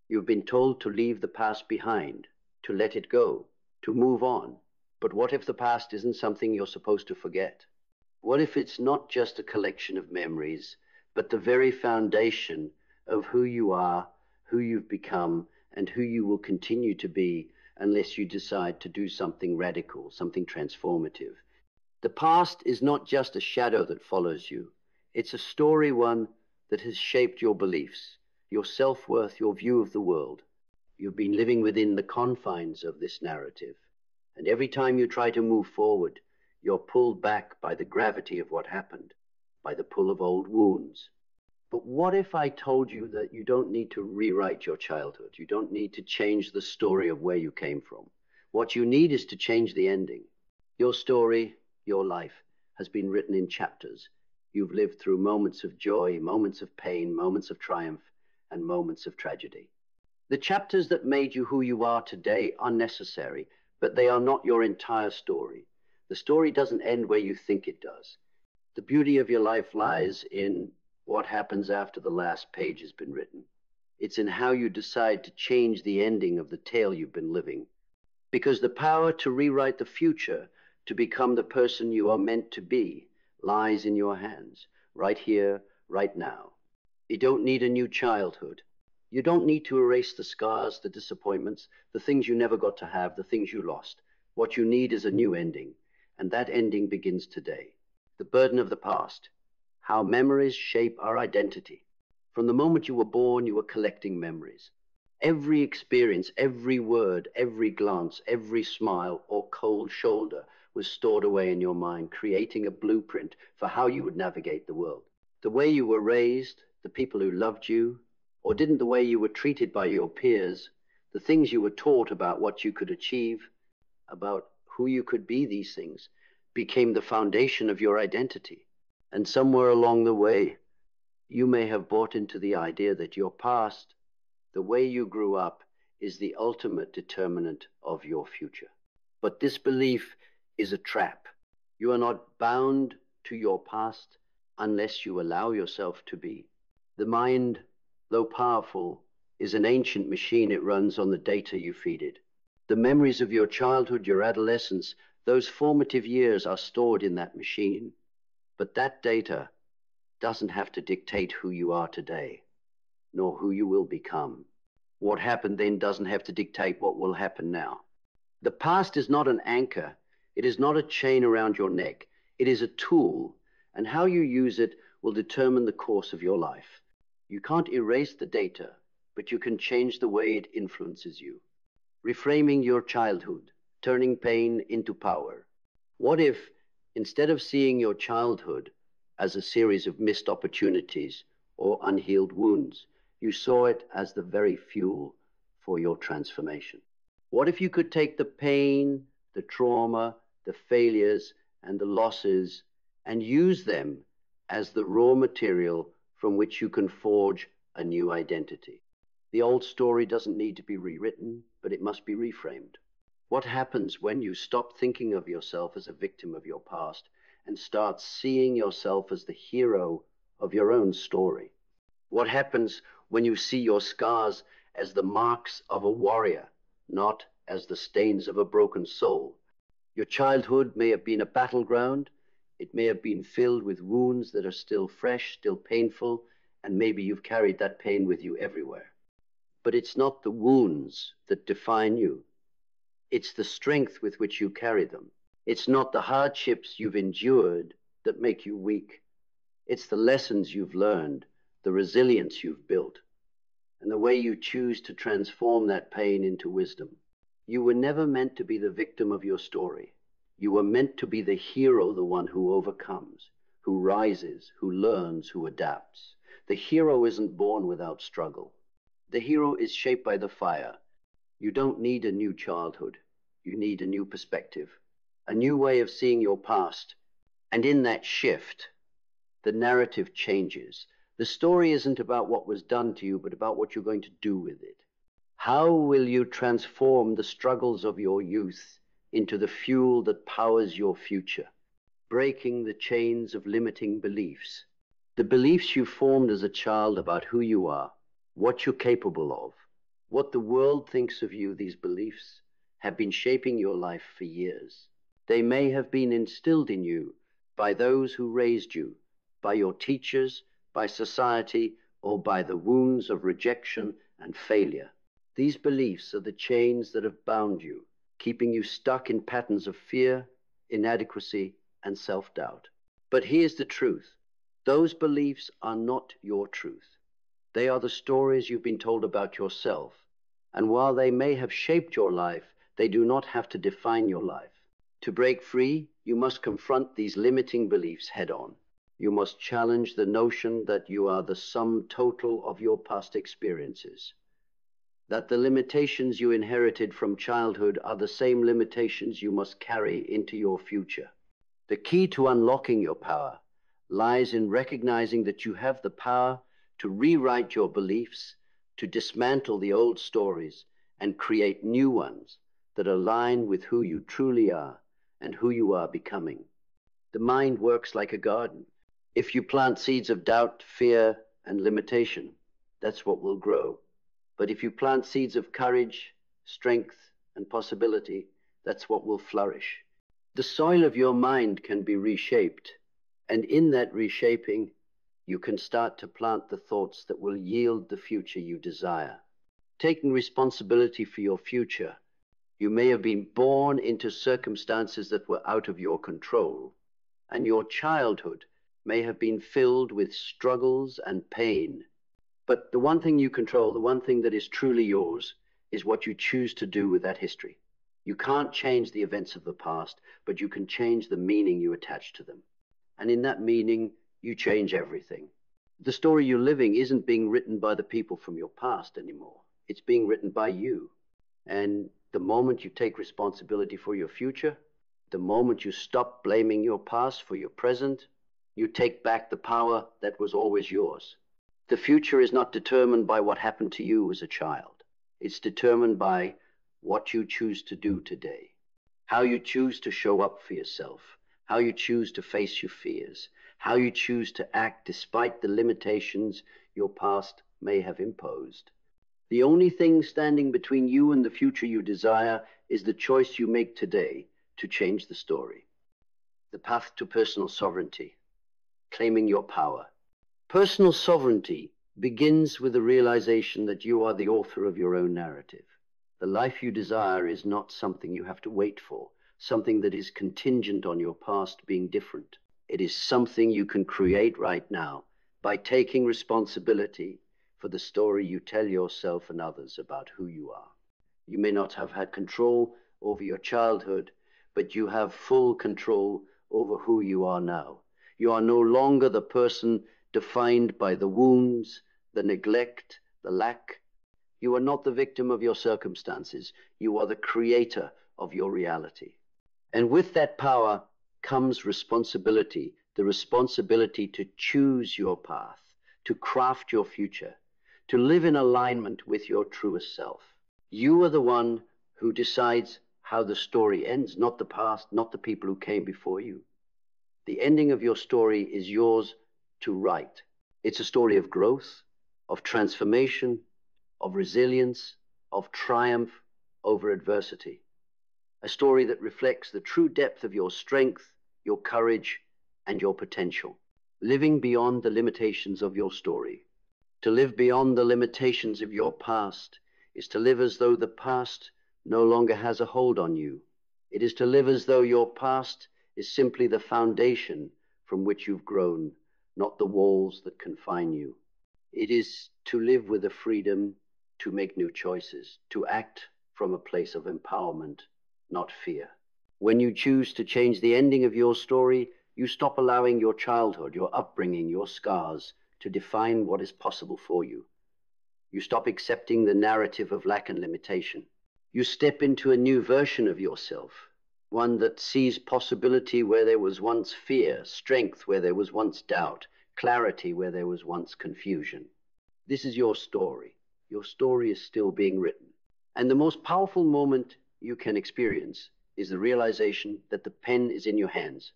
You've been told to leave the past behind, to let it go, to move on. But what if the past isn't something you're supposed to forget? What if it's not just a collection of memories, but the very foundation of who you are, who you've become, and who you will continue to be unless you decide to do something radical, something transformative? The past is not just a shadow that follows you. It's a story, one that has shaped your beliefs, your self-worth, your view of the world. You've been living within the confines of this narrative. And every time you try to move forward, you're pulled back by the gravity of what happened, by the pull of old wounds. But what if I told you that you don't need to rewrite your childhood? You don't need to change the story of where you came from. What you need is to change the ending. Your story, your life, has been written in chapters. You've lived through moments of joy, moments of pain, moments of triumph, and moments of tragedy. The chapters that made you who you are today are necessary, but they are not your entire story. The story doesn't end where you think it does. The beauty of your life lies in what happens after the last page has been written. It's in how you decide to change the ending of the tale you've been living. Because the power to rewrite the future, to become the person you are meant to be, lies in your hands, right here, right now. You don't need a new childhood. You don't need to erase the scars, the disappointments, the things you never got to have, the things you lost. What you need is a new ending, and that ending begins today. The burden of the past, how memories shape our identity. From the moment you were born, you were collecting memories. Every experience, every word, every glance, every smile or cold shoulder was stored away in your mind, creating a blueprint for how you would navigate the world. The way you were raised, the people who loved you, or didn't the way you were treated by your peers, the things you were taught about what you could achieve, about who you could be, these things became the foundation of your identity. And somewhere along the way, you may have bought into the idea that your past, the way you grew up, is the ultimate determinant of your future. But this belief is a trap. You are not bound to your past unless you allow yourself to be. The mind, though powerful, is an ancient machine. It runs on the data you feed it. The memories of your childhood, your adolescence, those formative years are stored in that machine. But that data doesn't have to dictate who you are today, nor who you will become. What happened then doesn't have to dictate what will happen now. The past is not an anchor. It is not a chain around your neck. It is a tool, and how you use it will determine the course of your life. You can't erase the data, but you can change the way it influences you. Reframing your childhood, turning pain into power. What if, instead of seeing your childhood as a series of missed opportunities or unhealed wounds, you saw it as the very fuel for your transformation? What if you could take the pain, the trauma, the failures, and the losses and use them as the raw material from which you can forge a new identity? The old story doesn't need to be rewritten, but it must be reframed. What happens when you stop thinking of yourself as a victim of your past and start seeing yourself as the hero of your own story? What happens when you see your scars as the marks of a warrior, not as the stains of a broken soul? Your childhood may have been a battleground. It may have been filled with wounds that are still fresh, still painful, and maybe you've carried that pain with you everywhere. But it's not the wounds that define you. It's the strength with which you carry them. It's not the hardships you've endured that make you weak. It's the lessons you've learned, the resilience you've built, and the way you choose to transform that pain into wisdom. You were never meant to be the victim of your story. You were meant to be the hero, the one who overcomes, who rises, who learns, who adapts. The hero isn't born without struggle. The hero is shaped by the fire. You don't need a new childhood. You need a new perspective, a new way of seeing your past. And in that shift, the narrative changes. The story isn't about what was done to you, but about what you're going to do with it. How will you transform the struggles of your youth into the fuel that powers your future, breaking the chains of limiting beliefs, the beliefs you formed as a child about who you are, what you're capable of, What the world thinks of you, these beliefs, have been shaping your life for years. They may have been instilled in you by those who raised you, by your teachers, by society, or by the wounds of rejection and failure. These beliefs are the chains that have bound you, keeping you stuck in patterns of fear, inadequacy, and self-doubt. But here's the truth. Those beliefs are not your truth. They are the stories you've been told about yourself. And while they may have shaped your life, they do not have to define your life. To break free, you must confront these limiting beliefs head-on. You must challenge the notion that you are the sum total of your past experiences, that the limitations you inherited from childhood are the same limitations you must carry into your future. The key to unlocking your power lies in recognizing that you have the power to rewrite your beliefs, to dismantle the old stories, and create new ones that align with who you truly are and who you are becoming. The mind works like a garden. If you plant seeds of doubt, fear, and limitation, that's what will grow. But if you plant seeds of courage, strength, and possibility, that's what will flourish. The soil of your mind can be reshaped, and in that reshaping, you can start to plant the thoughts that will yield the future you desire. Taking responsibility for your future, you may have been born into circumstances that were out of your control, and your childhood may have been filled with struggles and pain. But the one thing you control, the one thing that is truly yours, is what you choose to do with that history. You can't change the events of the past, but you can change the meaning you attach to them. And in that meaning, you change everything. The story you're living isn't being written by the people from your past anymore. It's being written by you. And the moment you take responsibility for your future, the moment you stop blaming your past for your present, you take back the power that was always yours. The future is not determined by what happened to you as a child. It's determined by what you choose to do today, how you choose to show up for yourself, how you choose to face your fears, how you choose to act despite the limitations your past may have imposed. The only thing standing between you and the future you desire is the choice you make today to change the story. The path to personal sovereignty, claiming your power. Personal sovereignty begins with the realization that you are the author of your own narrative. The life you desire is not something you have to wait for, something that is contingent on your past being different. It is something you can create right now by taking responsibility for the story you tell yourself and others about who you are. You may not have had control over your childhood, but you have full control over who you are now. You are no longer the person defined by the wounds, the neglect, the lack. You are not the victim of your circumstances. You are the creator of your reality. And with that power comes responsibility, the responsibility to choose your path, to craft your future, to live in alignment with your truest self. You are the one who decides how the story ends, not the past, not the people who came before you. The ending of your story is yours to write. It's a story of growth, of transformation, of resilience, of triumph over adversity. A story that reflects the true depth of your strength, your courage, and your potential. Living beyond the limitations of your story. To live beyond the limitations of your past is to live as though the past no longer has a hold on you. It is to live as though your past is simply the foundation from which you've grown, not the walls that confine you. It is to live with the freedom to make new choices, to act from a place of empowerment, not fear. When you choose to change the ending of your story, you stop allowing your childhood, your upbringing, your scars to define what is possible for you. You stop accepting the narrative of lack and limitation. You step into a new version of yourself, one that sees possibility where there was once fear, strength where there was once doubt, clarity where there was once confusion. This is your story. Your story is still being written. And the most powerful moment you can experience is the realization that the pen is in your hands.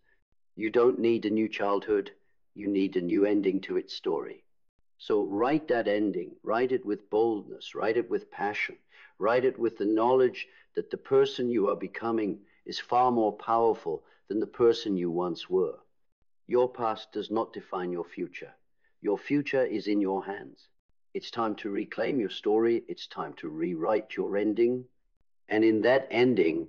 You don't need a new childhood. You need a new ending to its story. So write that ending, write it with boldness, write it with passion, write it with the knowledge that the person you are becoming is far more powerful than the person you once were. Your past does not define your future. Your future is in your hands. It's time to reclaim your story. It's time to rewrite your ending. And in that ending,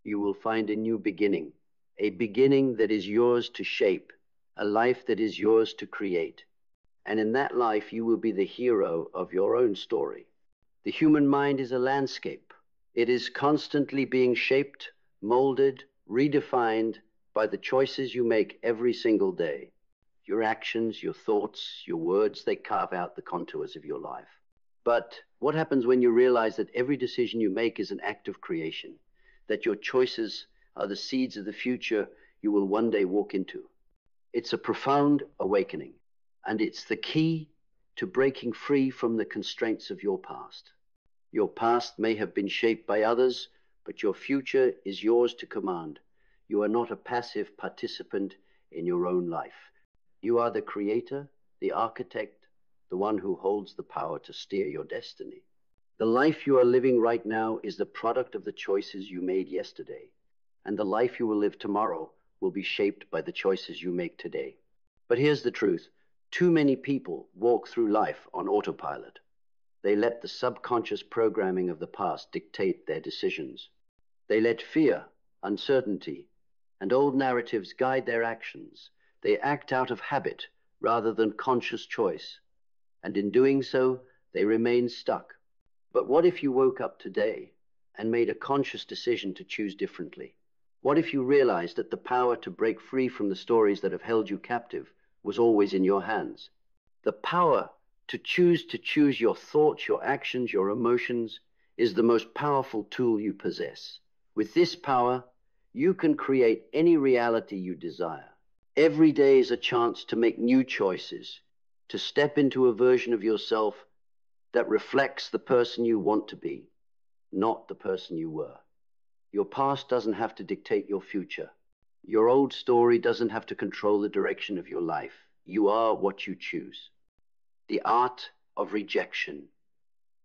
you will find a new beginning, a beginning that is yours to shape, a life that is yours to create. And in that life, you will be the hero of your own story. The human mind is a landscape. It is constantly being shaped, molded, redefined by the choices you make every single day. Your actions, your thoughts, your words, they carve out the contours of your life. But what happens when you realize that every decision you make is an act of creation, that your choices are the seeds of the future you will one day walk into? It's a profound awakening, and it's the key to breaking free from the constraints of your past. Your past may have been shaped by others, but your future is yours to command. You are not a passive participant in your own life. You are the creator, the architect, the one who holds the power to steer your destiny. The life you are living right now is the product of the choices you made yesterday, and the life you will live tomorrow will be shaped by the choices you make today. But here's the truth. Too many people walk through life on autopilot. They let the subconscious programming of the past dictate their decisions. They let fear, uncertainty, and old narratives guide their actions. They act out of habit rather than conscious choice. And in doing so, they remain stuck. But what if you woke up today and made a conscious decision to choose differently? What if you realized that the power to break free from the stories that have held you captive was always in your hands? The power to choose your thoughts, your actions, your emotions is the most powerful tool you possess. With this power, you can create any reality you desire. Every day is a chance to make new choices, to step into a version of yourself that reflects the person you want to be, not the person you were. Your past doesn't have to dictate your future. Your old story doesn't have to control the direction of your life. You are what you choose. The art of rejection,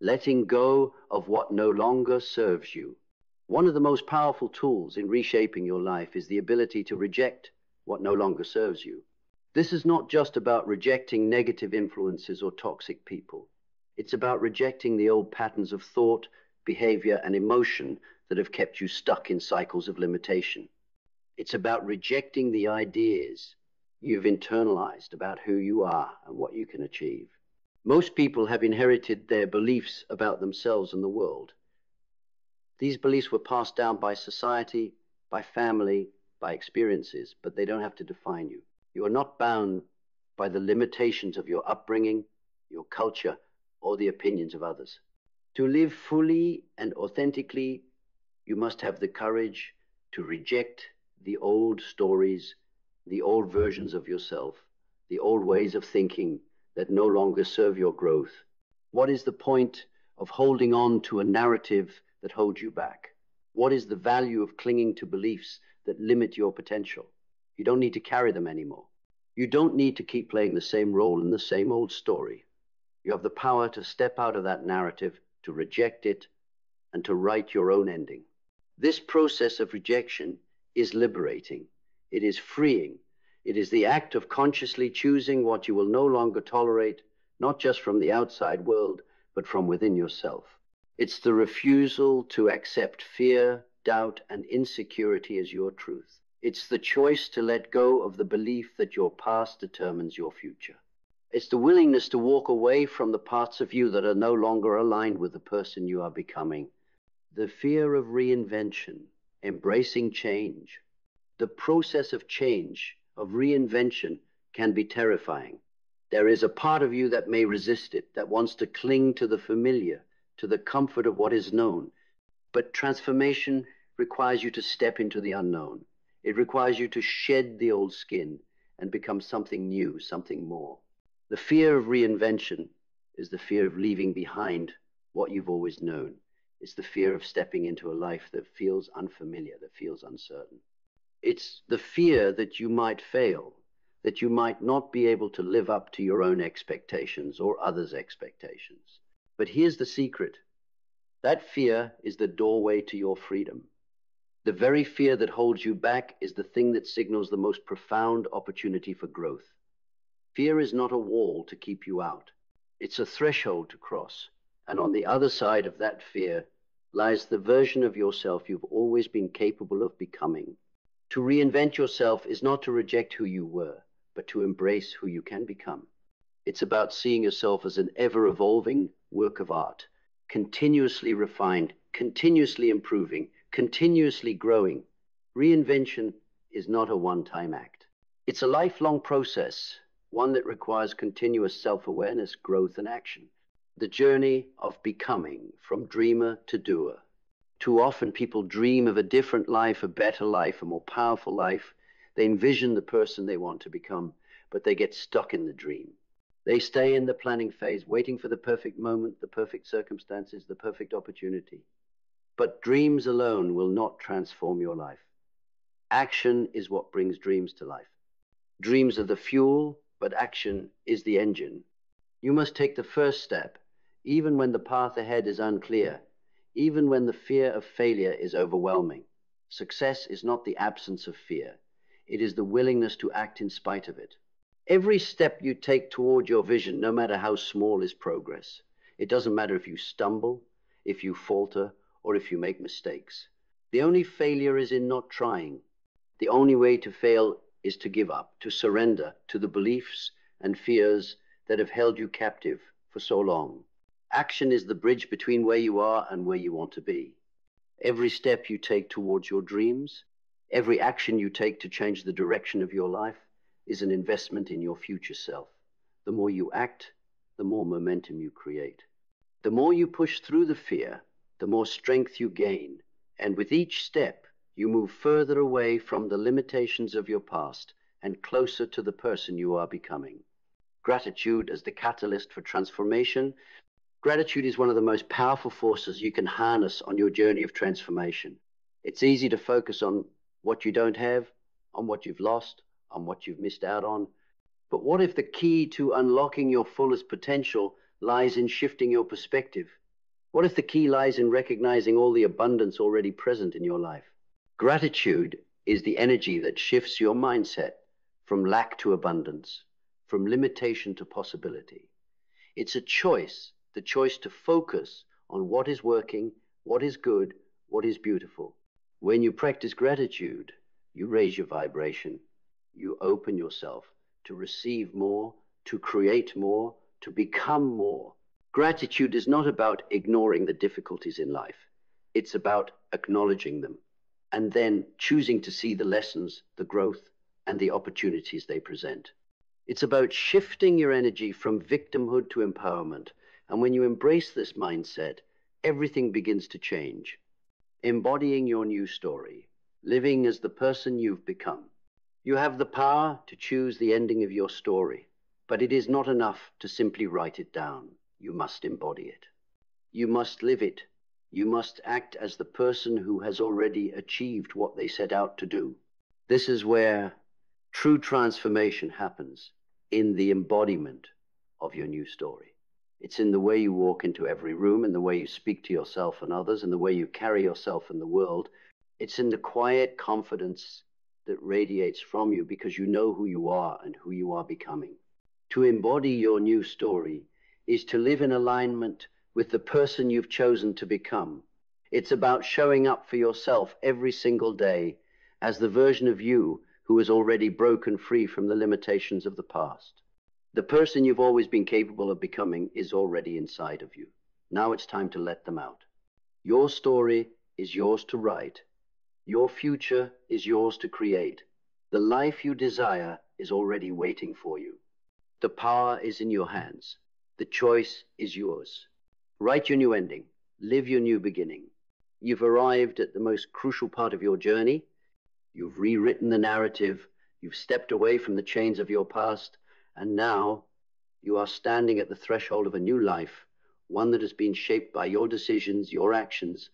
letting go of what no longer serves you. One of the most powerful tools in reshaping your life is the ability to reject what no longer serves you. This is not just about rejecting negative influences or toxic people. It's about rejecting the old patterns of thought, behavior, and emotion that have kept you stuck in cycles of limitation. It's about rejecting the ideas you've internalized about who you are and what you can achieve. Most people have inherited their beliefs about themselves and the world. These beliefs were passed down by society, by family, by experiences, but they don't have to define you. You are not bound by the limitations of your upbringing, your culture, or the opinions of others. To live fully and authentically, you must have the courage to reject the old stories, the old versions of yourself, the old ways of thinking that no longer serve your growth. What is the point of holding on to a narrative that holds you back? What is the value of clinging to beliefs that limit your potential? You don't need to carry them anymore. You don't need to keep playing the same role in the same old story. You have the power to step out of that narrative, to reject it, and to write your own ending. This process of rejection is liberating. It is freeing. It is the act of consciously choosing what you will no longer tolerate, not just from the outside world, but from within yourself. It's the refusal to accept fear, doubt, and insecurity as your truth. It's the choice to let go of the belief that your past determines your future. It's the willingness to walk away from the parts of you that are no longer aligned with the person you are becoming. The fear of reinvention, embracing change. The process of change, of reinvention, can be terrifying. There is a part of you that may resist it, that wants to cling to the familiar, to the comfort of what is known. But transformation requires you to step into the unknown. It requires you to shed the old skin and become something new, something more. The fear of reinvention is the fear of leaving behind what you've always known. It's the fear of stepping into a life that feels unfamiliar, that feels uncertain. It's the fear that you might fail, that you might not be able to live up to your own expectations or others' expectations. But here's the secret. That fear is the doorway to your freedom. The very fear that holds you back is the thing that signals the most profound opportunity for growth. Fear is not a wall to keep you out. It's a threshold to cross. And on the other side of that fear lies the version of yourself you've always been capable of becoming. To reinvent yourself is not to reject who you were, but to embrace who you can become. It's about seeing yourself as an ever-evolving work of art, continuously refined, continuously improving, continuously growing. Reinvention is not a one-time act. It's a lifelong process, one that requires continuous self-awareness, growth, and action. The journey of becoming from dreamer to doer. Too often people dream of a different life, a better life, a more powerful life. They envision the person they want to become, but they get stuck in the dream. They stay in the planning phase, waiting for the perfect moment, the perfect circumstances, the perfect opportunity. But dreams alone will not transform your life. Action is what brings dreams to life. Dreams are the fuel, but action is the engine. You must take the first step, even when the path ahead is unclear, even when the fear of failure is overwhelming. Success is not the absence of fear. It is the willingness to act in spite of it. Every step you take toward your vision, no matter how small, is progress. It doesn't matter if you stumble, if you falter, or if you make mistakes. The only failure is in not trying. The only way to fail is to give up, to surrender to the beliefs and fears that have held you captive for so long. Action is the bridge between where you are and where you want to be. Every step you take towards your dreams, every action you take to change the direction of your life, is an investment in your future self. The more you act, the more momentum you create. The more you push through the fear, the more strength you gain. And with each step, you move further away from the limitations of your past and closer to the person you are becoming. Gratitude as the catalyst for transformation. Gratitude is one of the most powerful forces you can harness on your journey of transformation. It's easy to focus on what you don't have, on what you've lost, on what you've missed out on. But what if the key to unlocking your fullest potential lies in shifting your perspective? What if the key lies in recognizing all the abundance already present in your life? Gratitude is the energy that shifts your mindset from lack to abundance, from limitation to possibility. It's a choice, the choice to focus on what is working, what is good, what is beautiful. When you practice gratitude, you raise your vibration. You open yourself to receive more, to create more, to become more. Gratitude is not about ignoring the difficulties in life. It's about acknowledging them and then choosing to see the lessons, the growth, and the opportunities they present. It's about shifting your energy from victimhood to empowerment. And when you embrace this mindset, everything begins to change. Embodying your new story, living as the person you've become. You have the power to choose the ending of your story, but it is not enough to simply write it down. You must embody it. You must live it. You must act as the person who has already achieved what they set out to do. This is where true transformation happens, in the embodiment of your new story. It's in the way you walk into every room, in the way you speak to yourself and others, in the way you carry yourself in the world. It's in the quiet confidence that radiates from you because you know who you are and who you are becoming. To embody your new story is to live in alignment with the person you've chosen to become. It's about showing up for yourself every single day as the version of you who has already broken free from the limitations of the past. The person you've always been capable of becoming is already inside of you. Now it's time to let them out. Your story is yours to write. Your future is yours to create. The life you desire is already waiting for you. The power is in your hands. The choice is yours. Write your new ending. Live your new beginning. You've arrived at the most crucial part of your journey. You've rewritten the narrative. You've stepped away from the chains of your past. And now you are standing at the threshold of a new life, one that has been shaped by your decisions, your actions,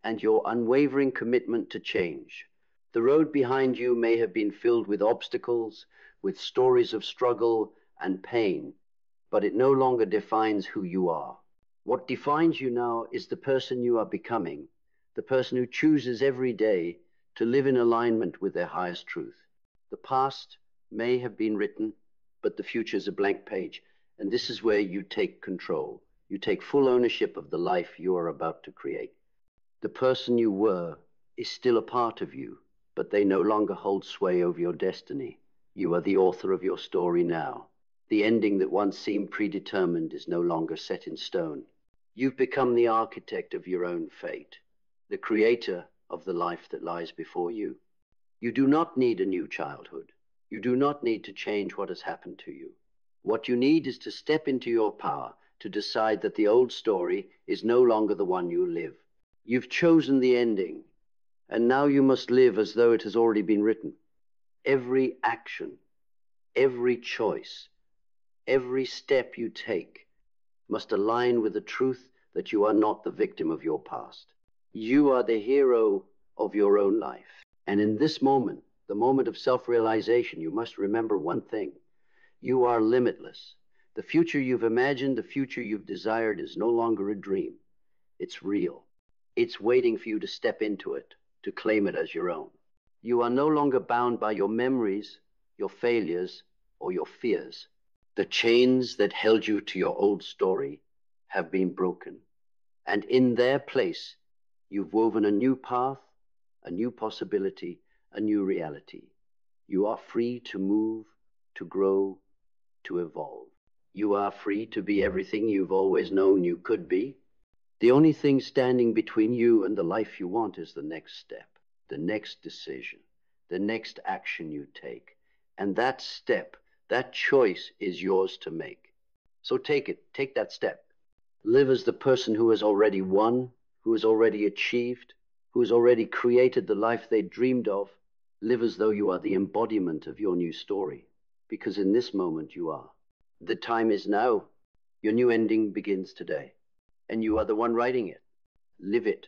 and your unwavering commitment to change. The road behind you may have been filled with obstacles, with stories of struggle and pain, but it no longer defines who you are. What defines you now is the person you are becoming, the person who chooses every day to live in alignment with their highest truth. The past may have been written, but the future is a blank page, and this is where you take control. You take full ownership of the life you are about to create. The person you were is still a part of you, but they no longer hold sway over your destiny. You are the author of your story now. The ending that once seemed predetermined is no longer set in stone. You've become the architect of your own fate, the creator of the life that lies before you. You do not need a new childhood. You do not need to change what has happened to you. What you need is to step into your power, to decide that the old story is no longer the one you live. You've chosen the ending, and now you must live as though it has already been written. Every action, every choice, every step you take must align with the truth that you are not the victim of your past. You are the hero of your own life. And in this moment, the moment of self-realization, you must remember one thing. You are limitless. The future you've imagined, the future you've desired is no longer a dream. It's real. It's waiting for you to step into it, to claim it as your own. You are no longer bound by your memories, your failures, or your fears. The chains that held you to your old story have been broken. And in their place, you've woven a new path, a new possibility, a new reality. You are free to move, to grow, to evolve. You are free to be everything you've always known you could be. The only thing standing between you and the life you want is the next step, the next decision, the next action you take. And that step, that choice is yours to make. So take it, take that step. Live as the person who has already won, who has already achieved, who has already created the life they dreamed of. Live as though you are the embodiment of your new story, because in this moment you are. The time is now. Your new ending begins today, and you are the one writing it. Live it.